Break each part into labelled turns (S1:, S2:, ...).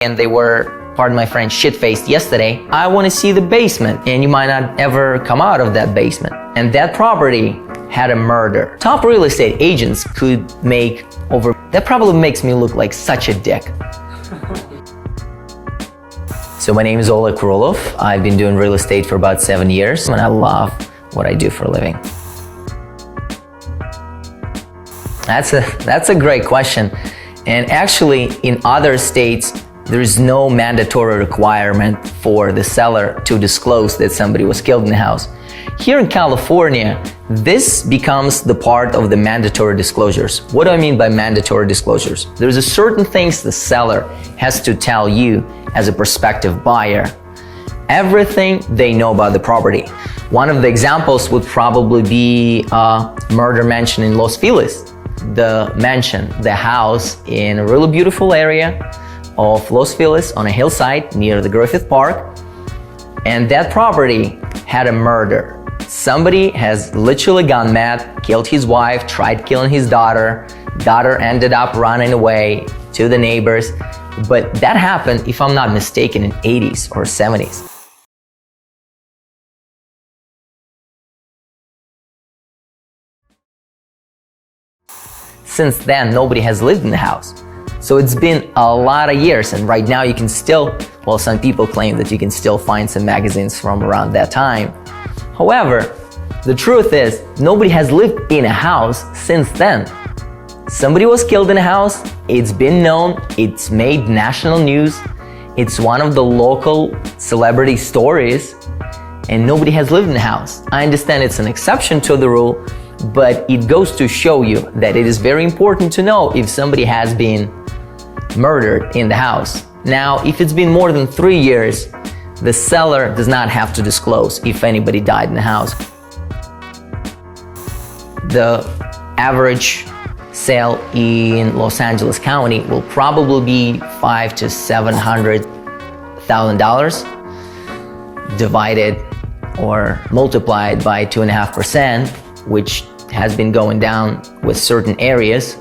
S1: and they were, pardon my French, shit-faced yesterday. I want to see the basement, and you might not ever come out of that basement. And that property had a murder. Top real estate agents could make over, that probably makes me look like such a dick. So my name is Oleg Korolov. I've been doing real estate for about 7 years, and I love what I do for a living. That's a great question. And actually, in other states, there is no mandatory requirement for the seller to disclose that somebody was killed in the house. Here in California, this becomes the part of the mandatory disclosures. What do I mean by mandatory disclosures? There's a certain things the seller has to tell you as a prospective buyer. Everything they know about the property. One of the examples would probably be a murder mansion in Los Feliz. The mansion, the house in a really beautiful area of Los Feliz on a hillside near the Griffith Park. And that property had a murder. Somebody has literally gone mad, killed his wife, tried killing his daughter. Daughter ended up running away to the neighbors. But that happened, if I'm not mistaken, in 80s or 70s. Since then, nobody has lived in the house. So it's been a lot of years, and right now you can still, well, some people claim that you can still find some magazines from around that time. However, the truth is, nobody has lived in a house since then. Somebody was killed in a house, it's been known, it's made national news, it's one of the local celebrity stories, and nobody has lived in the house. I understand it's an exception to the rule, but it goes to show you that it is very important to know if somebody has been murdered in the house. Now, if it's been more than 3 years, the seller does not have to disclose if anybody died in the house. The average sale in Los Angeles County will probably be $500,000 to $700,000 divided or multiplied by 2.5%, which has been going down with certain areas,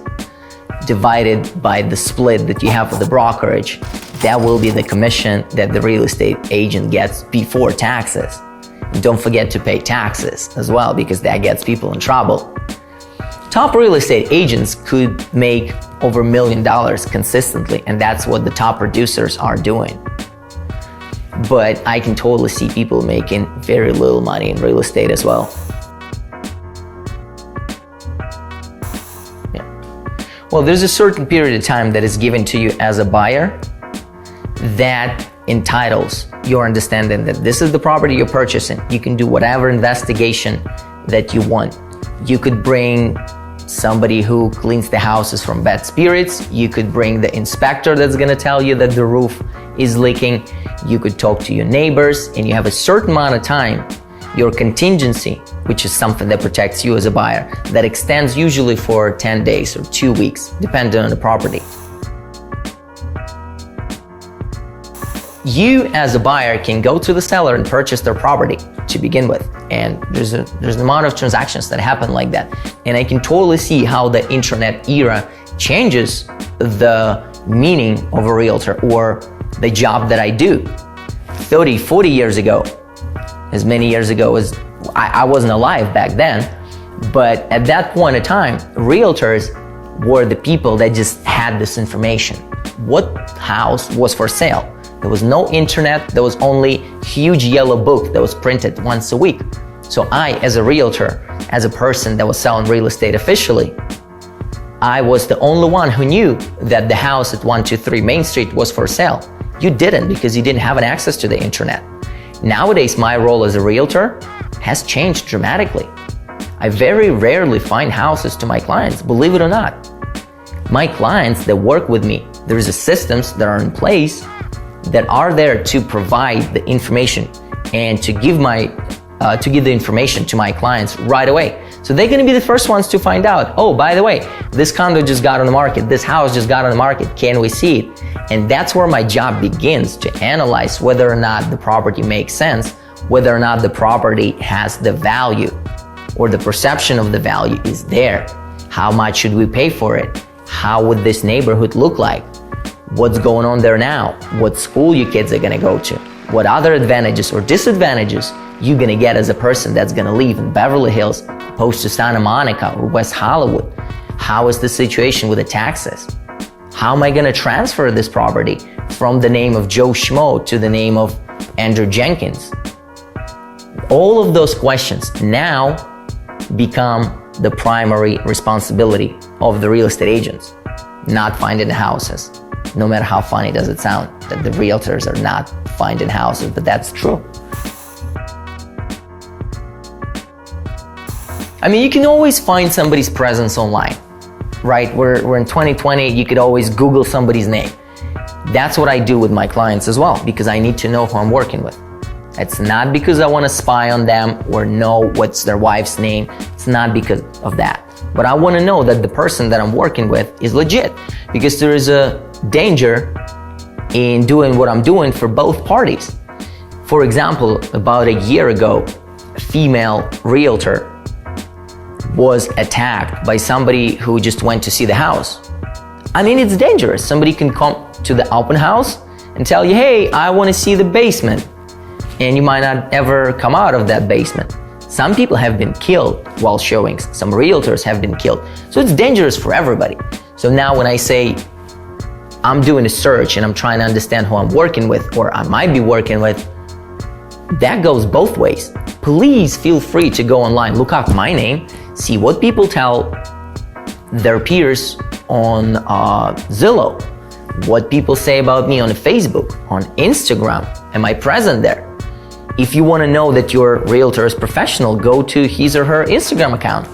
S1: divided by the split that you have with the brokerage. That will be the commission that the real estate agent gets before taxes. And don't forget to pay taxes as well, because that gets people in trouble. Top real estate agents could make over $1 million consistently, and that's what the top producers are doing. But I can totally see people making very little money in real estate as well. Well, there's a certain period of time that is given to you as a buyer that entitles your understanding that this is the property you're purchasing. You can do whatever investigation that you want. You could bring somebody who cleans the houses from bad spirits. You could bring the inspector that's gonna tell you that the roof is leaking. You could talk to your neighbors, and you have a certain amount of time. Your contingency, which is something that protects you as a buyer, that extends usually for 10 days or 2 weeks, depending on the property. You as a buyer can go to the seller and purchase their property to begin with. And there's an amount of transactions that happen like that. And I can totally see how the internet era changes the meaning of a realtor or the job that I do. 30, 40 years ago, as many years ago as I wasn't alive back then, but at that point in time, realtors were the people that just had this information. What house was for sale? There was no internet, there was only a huge yellow book that was printed once a week. So I, as a realtor, as a person that was selling real estate officially, I was the only one who knew that the house at 123 Main Street was for sale. You didn't, because you didn't have an access to the internet. Nowadays, my role as a realtor has changed dramatically. I very rarely find houses to my clients, believe it or not. My clients that work with me, there's systems that are in place that are there to provide the information and to give the information to my clients right away. So they're gonna be the first ones to find out, oh, by the way, this condo just got on the market, this house just got on the market, can we see it? And that's where my job begins, to analyze whether or not the property makes sense, whether or not the property has the value or the perception of the value is there. How much should we pay for it? How would this neighborhood look like? what's going on there now, what school your kids are gonna go to, what other advantages or disadvantages you're gonna get as a person that's gonna live in Beverly Hills opposed to Santa Monica or West Hollywood. How is the situation with the taxes? How am I gonna transfer this property from the name of Joe Schmo to the name of Andrew Jenkins? All of those questions now become the primary responsibility of the real estate agents, not finding the houses. No matter how funny does it sound that the realtors are not finding houses, but that's true. I mean, you can always find somebody's presence online, right? We're in 2020, you could always Google somebody's name. That's what I do with my clients as well, because I need to know who I'm working with. It's not because I want to spy on them or know what's their wife's name. It's not because of that. But I want to know that the person that I'm working with is legit, because there is a danger in doing what I'm doing for both parties. For example, about a year ago, a female realtor was attacked by somebody who just went to see the house. I mean, it's dangerous. Somebody can come to the open house and tell you, hey, I want to see the basement. And you might not ever come out of that basement. Some people have been killed while showings. Some realtors have been killed. So it's dangerous for everybody. So now when I say I'm doing a search and I'm trying to understand who I'm working with or I might be working with, that goes both ways. Please feel free to go online, look up my name, see what people tell their peers on Zillow, what people say about me on Facebook, on Instagram. Am I present there? If you want to know that your realtor is professional, go to his or her Instagram account.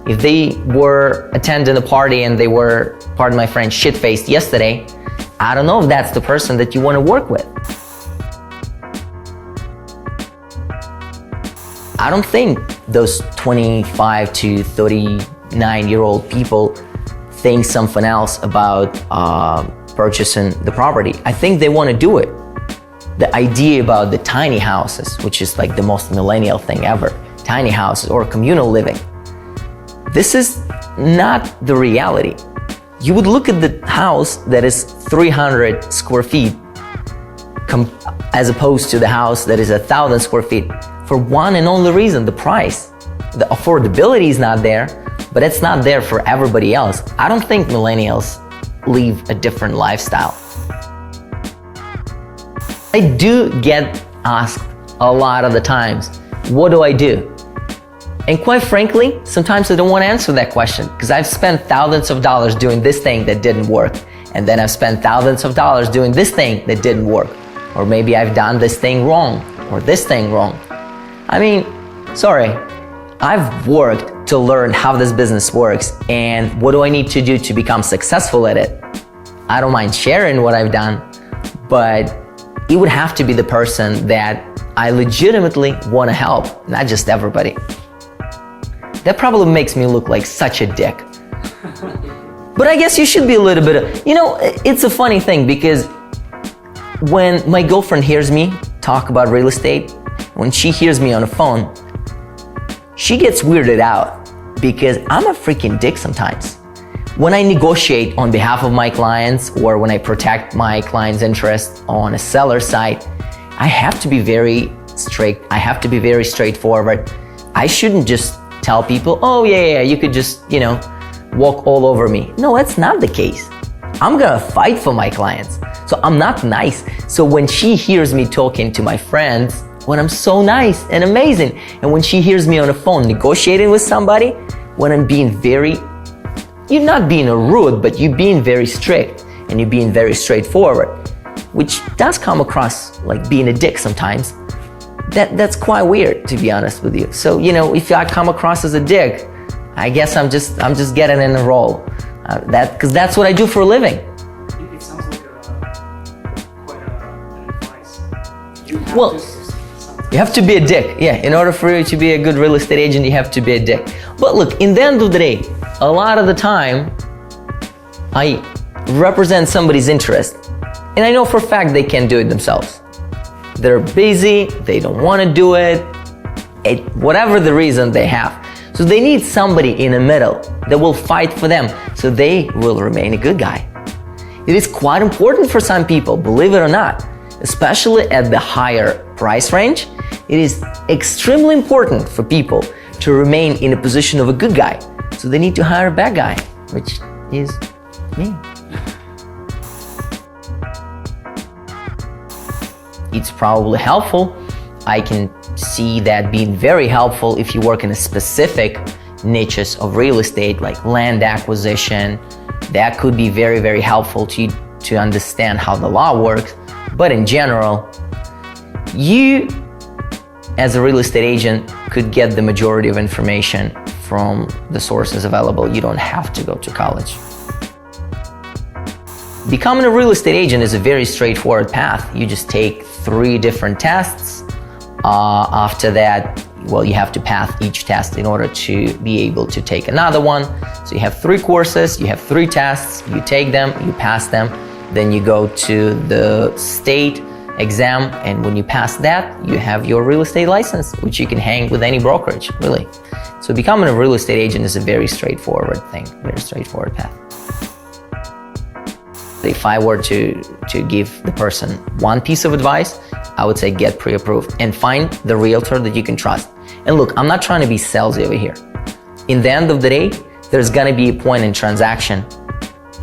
S1: If they were attending a party and they were, pardon my French, shit-faced yesterday, I don't know if that's the person that you want to work with. I don't think those 25 to 39-year-old people think something else about purchasing the property. I think they want to do it. The idea about the tiny houses, which is like the most millennial thing ever, tiny houses or communal living, this is not the reality. You would look at the house that is 300 square feet as opposed to the house that is 1,000 square feet for one and only reason, the price. The affordability is not there, but it's not there for everybody else. I don't think millennials live a different lifestyle. I do get asked a lot of the times, what do I do? And quite frankly, sometimes I don't want to answer that question because I've spent thousands of dollars doing this thing that didn't work. And then I've spent thousands of dollars doing this thing that didn't work. Or maybe I've done this thing wrong or this thing wrong. I mean, sorry, I've worked to learn how this business works and what do I need to do to become successful at it. I don't mind sharing what I've done, but it would have to be the person that I legitimately want to help, not just everybody. That probably makes me look like such a dick. But I guess you should be a little bit of, it's a funny thing because when my girlfriend hears me talk about real estate, when she hears me on the phone, she gets weirded out because I'm a freaking dick sometimes. When I negotiate on behalf of my clients or when I protect my client's interest on a seller side, I have to be very strict. I have to be very straightforward. I shouldn't just tell people, oh yeah, you could just, walk all over me. No, that's not the case. I'm gonna fight for my clients. So I'm not nice. So when she hears me talking to my friends, when I'm so nice and amazing, and when she hears me on the phone negotiating with somebody, when I'm being you're not being a rude, but you're being very strict and you're being very straightforward, which does come across like being a dick sometimes. That's quite weird, to be honest with you. So, if I come across as a dick, I guess I'm just getting in a role. Because that's what I do for a living.
S2: It sounds like quite an advice.
S1: You have to be a dick. Yeah, in order for you to be a good real estate agent, you have to be a dick. But look, in the end of the day, a lot of the time, I represent somebody's interest. And I know for a fact they can't do it themselves. They're busy, they don't want to do it, whatever the reason they have. So they need somebody in the middle that will fight for them so they will remain a good guy. It is quite important for some people, believe it or not, especially at the higher price range. It is extremely important for people to remain in a position of a good guy. So they need to hire a bad guy, which is me. It's probably helpful. I can see that being very helpful if you work in a specific niches of real estate, like land acquisition. That could be very, very helpful to you to understand how the law works. But in general, you as a real estate agent could get the majority of information from the sources available. You don't have to go to college. Becoming a real estate agent is a very straightforward path. You just take 3 different tests. After that, well, you have to pass each test in order to be able to take another one. So you have 3 courses, you have 3 tests, you take them, you pass them, then you go to the state exam, and when you pass that, you have your real estate license, which you can hang with any brokerage, really. So becoming a real estate agent is a very straightforward thing, very straightforward path. If I were to give the person one piece of advice, I would say get pre-approved and find the realtor that you can trust. And look, I'm not trying to be salesy over here. In the end of the day, there's gonna be a point in transaction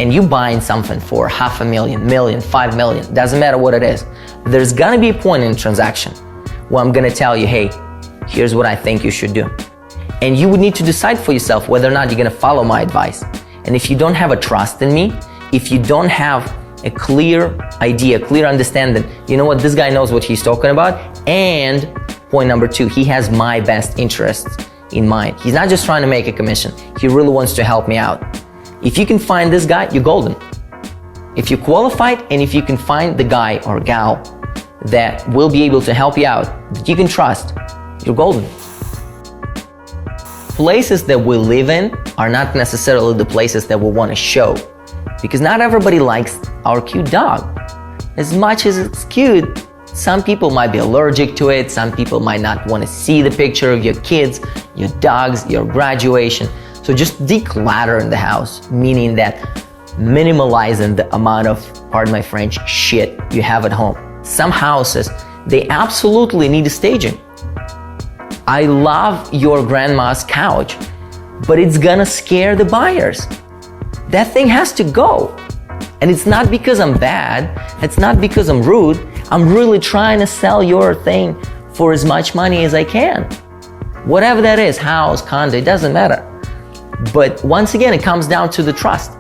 S1: and you buying something for $500,000, million, $5 million, doesn't matter what it is. There's gonna be a point in transaction where I'm gonna tell you, hey, here's what I think you should do. And you would need to decide for yourself whether or not you're gonna follow my advice. And if you don't have a trust in me, if you don't have a clear idea, clear understanding, you know what, this guy knows what he's talking about, and point number 2, he has my best interests in mind. He's not just trying to make a commission, he really wants to help me out. If you can find this guy, you're golden. If you're qualified and if you can find the guy or gal that will be able to help you out, that you can trust, you're golden. Places that we live in are not necessarily the places that we want to show. Because not everybody likes our cute dog. As much as it's cute, some people might be allergic to it, some people might not want to see the picture of your kids, your dogs, your graduation. So just declutter in the house, meaning that minimalizing the amount of, pardon my French, shit you have at home. Some houses, they absolutely need a staging. I love your grandma's couch, but it's gonna scare the buyers. That thing has to go. And it's not because I'm bad, it's not because I'm rude, I'm really trying to sell your thing for as much money as I can. Whatever that is, house, condo, it doesn't matter. But once again, it comes down to the trust.